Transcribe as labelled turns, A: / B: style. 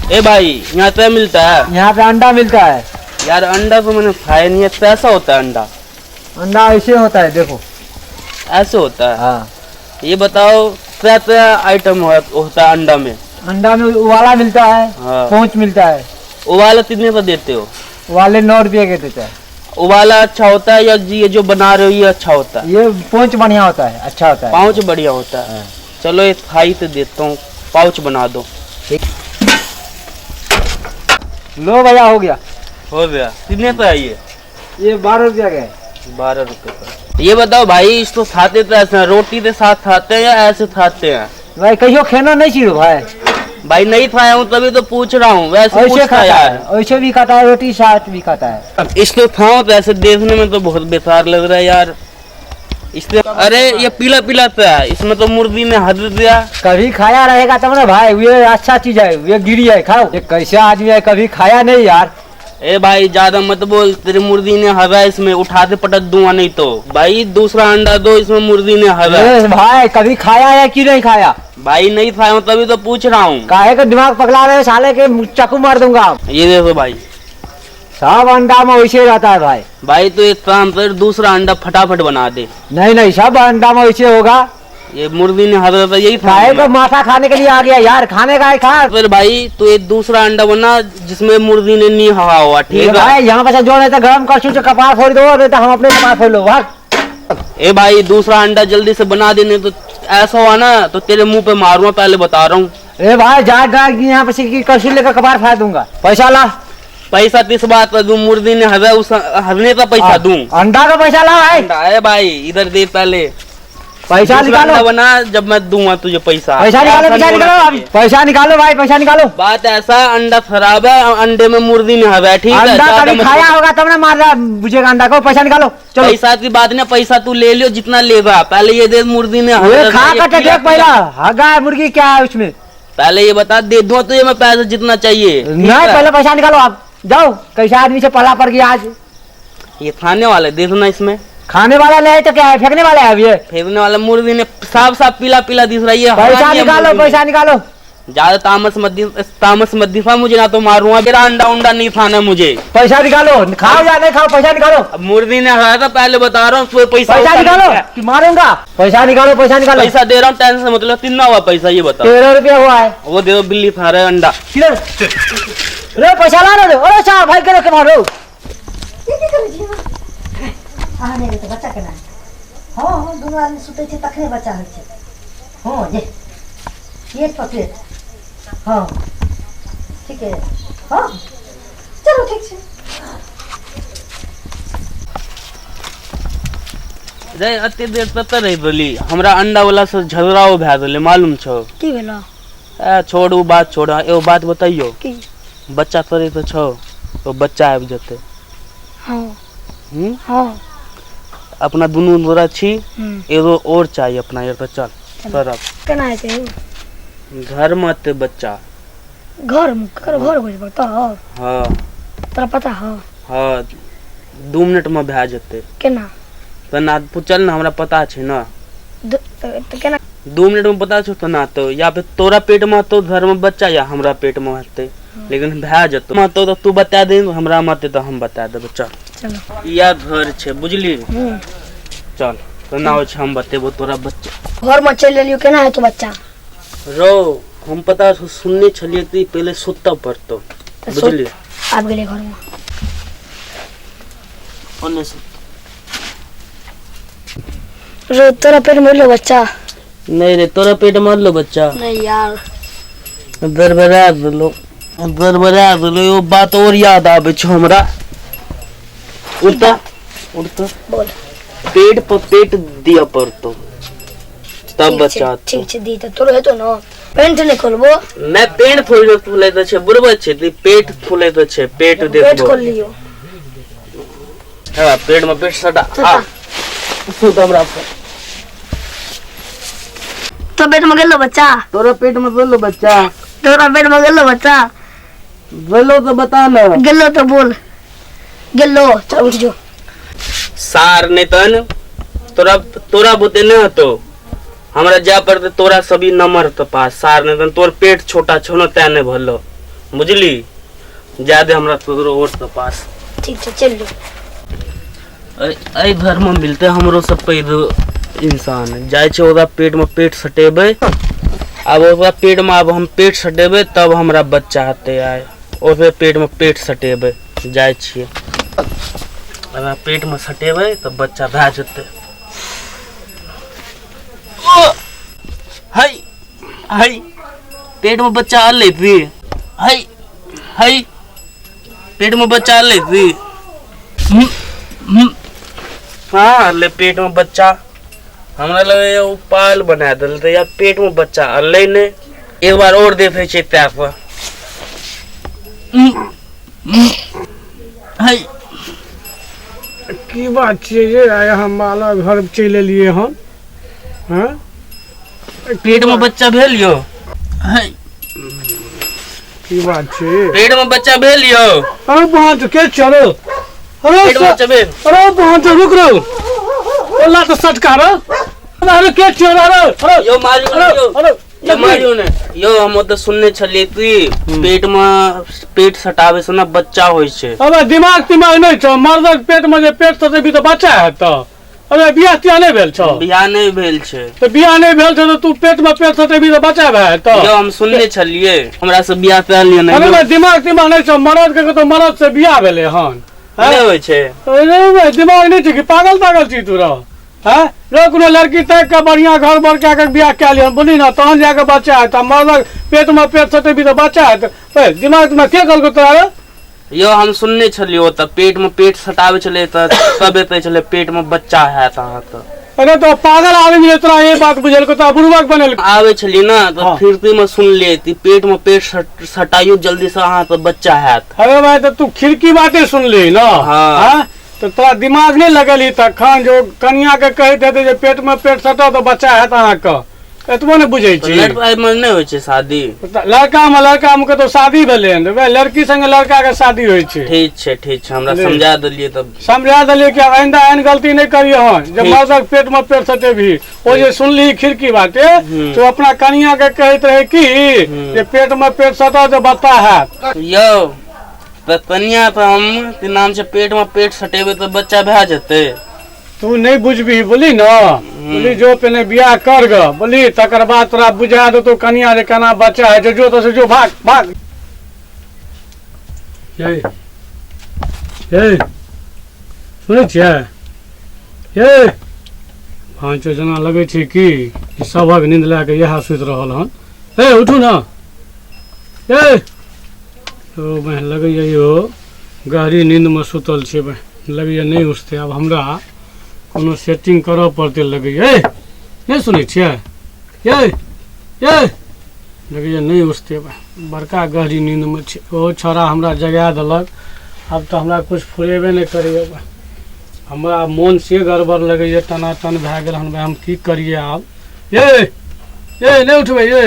A: ए भाई यहाँ पे मिलता है?
B: यहाँ पे अंडा मिलता है।
A: यार अंडा तो मैंने खाया नहीं है, कैसा होता है अंडा?
B: अंडा ऐसे होता है, देखो
A: ऐसे होता है?
B: हाँ।
A: ये बताओ क्या क्या आइटम होता है अंडा में?
B: अंडा में उबाला मिलता है,
A: हाँ।
B: पोंच मिलता है।
A: उबाला कितने का देते हो?
B: उबाले 9 रुपये के देता है।
A: उबाला अच्छा होता है या ये जो बना रहे हो ये अच्छा होता है?
B: ये पोंच बढ़िया होता है, अच्छा होता है।
A: पाउच बढ़िया होता है।
B: हाँ।
A: चलो एक खाई तो देता हूँ, पाउच बना दो।
B: लो भैया, हो गया।
A: हो गया। कितने का है ये?
B: ये 12 रुपया का है।
A: 12 रुपए का। ये बताओ भाई, इसको खाते तो ऐसे रोटी के साथ खाते हैं या ऐसे खाते हैं?
B: भाई कहियो खाना नहीं चाहिए भाई।
A: भाई नहीं खाया हूँ तभी तो पूछ रहा हूँ, वैसे
B: ऐसे
A: पूछता
B: खाता
A: यार।
B: है, ऐसे भी खाता है, रोटी साथ भी खाता है।
A: अब इसको खाओ तो ऐसे देखने में तो बहुत बेकार लग रहा है यार। इसलिए अरे ये पीला पीला तो है, इसमें तो मुर्गी ने हद दिया।
B: कभी खाया रहेगा तब ना भाई, ये अच्छा चीज है, ये गिरी है, खाओ। ये कैसा आदमी है, कभी खाया नहीं यार।
A: ए भाई ज्यादा मत बोल, तेरी मुर्गी ने हवा इसमें, उठा के पटक दूंगा नहीं तो। भाई दूसरा अंडा दो, इसमें मुर्गी ने हवा।
B: भाई कभी खाया है कि नहीं खाया?
A: भाई नहीं खाया हूँ तभी तो पूछ रहा हूँ।
B: काहे का दिमाग पगला रहे हो साले के, चाकू मार दूंगा।
A: ये देखो भाई,
B: सब अंडा में वैसे रहता है भाई।
A: भाई तो एक काम कर, दूसरा अंडा फटाफट बना दे।
B: नहीं नहीं, सब अंडा में वैसे होगा।
A: ये मुर्गी ने हवा था, यही
B: काहे
A: था।
B: को माथा खाने के लिए आ गया यार, खाने का है खा।
A: फिर भाई तो एक दूसरा अंडा बना जिसमें मुर्गी ने नहीं हवा हुआ, ठीक है
B: भाई यहाँ पे जो रहता गरम कर जो कपार फोड़ दो, नहीं तो हम अपने कपार फोड़ लो भाग।
A: ए भाई दूसरा अंडा जल्दी से बना देने, तो ऐसा हुआ ना तो तेरे मुंह पे मारूंगा, पहले बता रहा हूँ।
B: ए भाई जा यहाँ पे कड़छी लेकर कपार फाड़ दूंगा। पैसा ला।
A: पैसा किस बात का दूं? मुर्गी ने हवा, उस हरने का पैसा दूं?
B: अंडा का पैसा ला भाई।
A: ए भाई इधर दे, पहले
B: पैसा निकालो।
A: अंडा बना, जब मैं दूंगा तुझे पैसा।
B: पैसा निकालो, पैसा निकालो, पैसा निकालो भाई, पैसा निकालो।
A: बात ऐसा, अंडा खराब है, अंडे में मुर्गी ने हवा है, ठीक है?
B: अंडा कभी खाया होगा तब ना मार रहा बुझेगा अंडा को। पैसा निकालो चलो।
A: पैसा की बात नहीं, पैसा तू ले लियो जितना लेगा, पहले ये दे मुर्गी ने
B: खा कर देख पहला, हगा मुर्गी क्या है उसमें,
A: पहले ये बता, दे दूं तुझे मैं पैसा जितना चाहिए।
B: नहीं पहले पैसा निकालो आप। जाओ, कैसा आदमी से पला पड़ गया आज।
A: ये खाने वाले देखो ना, इसमें
B: खाने वाला नहीं तो क्या है, फेंकने वाला है अब ये।
A: फेंकने वाला मुर्गी ने साफ साफ पीला पीला दिख रही है।
B: पैसा निकालो, पैसा निकालो।
A: ज्यादा तामस मत दिखा मुझे, ना तो मारूंगा। मेरा अंडा उंडा नहीं खाना मुझे।
B: पैसा निकालो, खाओ या नहीं खाओ, पैसा निकालो।
A: अब मुर्गी ने हराया था, पहले बता रहा हूँ, पैसा
B: निकालो कि मारूंगा। पैसा निकालो, पैसा निकालो।
A: पैसा दे रहा हूँ, टेंशन मतलब। कितना हुआ पैसा ये बता?
B: 13 रुपया हुआ है।
A: वो दे दो, बिल्ली खा रहा है अंडा।
B: रे पैसा ला रे। अरे साहब भाई के मारो।
C: आने रे तो बच्चा केना है? हां हां, दोनों आदमी सुते थे तखने बच्चा होय छै। हां ये पेट पर पेट। हां ठीक है। हां चलो ठीक छै।
A: रे अते देर तक रही बोली, हमरा अंडा वाला से झगड़ाओ भै गेलै, मालूम छौ?
C: की भेलो?
A: छोड़ वो बात, छोड़। एगो बात बताइयो,
C: की?
A: बच्चा करे तो छौ, तो बच्चा आबि जते।
C: हां हां
A: अपना दुनू गोरा छी, एगो और चाहिए अपना यार। तो चल तरफ
C: केना है से
A: घर में ते बच्चा
C: घर में घर हो पड़ता।
A: हाँ
C: तोरा पता है?
A: हाँ 2 मिनट में भै जते।
C: केना?
A: तो ना चल ना, हमरा पता छै ना।
C: तो केना
A: 2 मिनट में पता छो तो ना, तो या फिर तोरा पेट में तो घर में बच्चा, या हमरा पेट में हते, लेकिन भै जतो मत तो तू बता दे, हमरा मत तो हम बता देबो। चल
C: चलो।
A: या घर छे बुझली? चल तो ना हो, हम बतेबो तोरा बच्चा।
C: घर में चल लियो। केना है तो बच्चा?
A: रो हम पता सुनने छलिए कि पहले सुत्ता पड़तो, बुझली?
C: आप गेले घर में
A: ओने से
C: रो तोरा पेट में लो बच्चा?
A: नहीं रे, तोरा पेट में लो बच्चा?
C: नहीं यार,
A: दरबरा दलो वो बात और याद आवे छो हमरा। उड़ता उड़ता
C: बोल।
A: पेट पर पेट दिया पड़तो तब बच्चा।
C: ठीक छे दी तो तोरो हेतो न। पेंट नहीं खोलबो?
A: मैं पेट फूले तो छे, बुरबा छे ती पेट फूले तो छे, पेट देखबो।
C: पेट खोल लियो।
A: हां पेट में पेट सटा आ सुत हमरा पर।
C: तो पेट में गेलो बच्चा?
A: तोरा पेट में गेलो बच्चा?
C: तोरा पेट में गेलो बच्चा?
A: गेलो तो बता ना।
C: गेलो तो बोल। गेलो चल उठ जो।
A: सार ने तन तोरा बुते न तो हमरा जा पर तोरा सभी नंबर तो पास। सार ने तन तोर पेट छोटा छो न, तै ने भलो बुझली ज्यादा हमरा तोरो और के पास
D: ठीक छै चल लो
A: एहि घर में मिलते हमरो सब पैघ इंसान जाय छै ओकरा पेट में पेट सटेबै अब ओकरा पेट में अब हम पेट सटेबै तब हमरा बच्चा हेतै आय ओकरे पेट में पेट सटेबै जाय छियै अगर पेट में सटेबै तब बच्चा भए जेतै हाय हाय पेट में बच्चा अलै भी हाय हाय पेट में बच्चा अलै भी हाँ ले पेट में बच्चा हमरा लगे वो पाल बना दिल या पेट में बच्चा अल्ले ने एक बार और देखे छै तै पर हाय
E: की बात छै जे आय हम माला घर चलि एलियै हन हैं
A: पेट में बच्चा भेल यो हाय
E: की बात छै
A: पेट में बच्चा भेल यो
E: अरे वहां तो के चलो अरे
A: पेट में बच्चा भेल
E: अरे वहां तो रुक रो ओला तो सटका रो अरे के चलो अरे
A: यो मारियो यो मारियो ने यो हम तो सुनने छलिए कि पेट सटावे से ना बच्चा होय छै
E: अबे दिमाग नहीं छौ मर्दक पेट में जे पेट सटेबी तो बच्चा हैत अबे बियाह तियाह नहीं भेल छौ
A: बियाह नहीं भेल छै
E: तो बियाह नहीं भेल छौ तो तू पेट में पेट सटेबी तो बच्चा भए तो
A: यो हम सुनने छलिए हमरा से बियाह कर लियो नहीं
E: अरे दिमाग नहीं छौ मर्द के तो मर्द से बियाह भेले हन
A: नहीं होय छै
E: अरे दिमाग नहीं छै कि पागल छी तू रह हैं लो कोनो लड़की तक के बढ़िया घर बर के बियाह कए लियो बोली ना तहन जाके बच्चा है त मर्द पेट में पेट सटेबी तो बच्चा है दिमाग में के कहलको तोरा
A: यो हम सुनने छलियो त पेट में पेट सटावे चले त तब एते चले पेट में बच्चा है अहाँ त
E: अरे तो पागल आदमी ने तोरा ये बात बुझल को त बुर्बक बनल
A: आवे छली ना तो
E: हाँ।
A: फिरती में सुन ले ती पेट में पेट सटाइयो जल्दी से अहाँ त बच्चा है
E: अरे भाई तो तू खिड़की बातें सुन ली ना
A: हाँ।
E: हैं? तो तोरा दिमाग नहीं लगल तखन जो कनिया के कहते थे जे पेट में पेट सटो तो बच्चा है अहाँ के एतबो ने बुझे छी
A: लड़का में नहीं होय छै शादी
E: लड़का में के तो शादी भेले हन लड़की संगे लड़का के शादी होय छै
A: ठीक छै हमरा समझा देलिए तब
E: समझा देलिए कि आइंदा एहन गलती नहीं करियो हन जब मर्दक पेट में पेट सटे भी ओ जे सुनली खिड़की बाटे तो अपना कनिया के कहते रहे कि जे पेट में पेट सटो तो बच्चा है
A: यो त कन्या त हम के नाम से पेट में पेट सटेबे तो बच्चा भए जेतै
E: तू नहीं बुझबी बोली ना बोली जो पहले बियाह कर ग बोली तकर बाद तोरा बुझा दो तो कनिया रे केना बच्चा है जो तो से जो भाग भाग ये सुनै छियै ये भांचो जना लगे छै कि सबक नींद लए के इएह सुति रहल हन ए उठू ना ए तो मैं लगैया यो गहरी नींद में सुतल छै लगैया नहीं उठते अब हमरा कोनो सेटिंग करऽ पड़ते लगैया नहीं सुनै छियै ये लगैया नहीं उठते बड़का गहरी नींद में छै ओ छोरा हमरा जगा देलक अब तो हमरा कुछ फुरेबे नहीं करिए हमरा मोन से गड़बड़ लगैया टनाटन भए गेल हन हम की करिए आब ये नहीं उठबै ये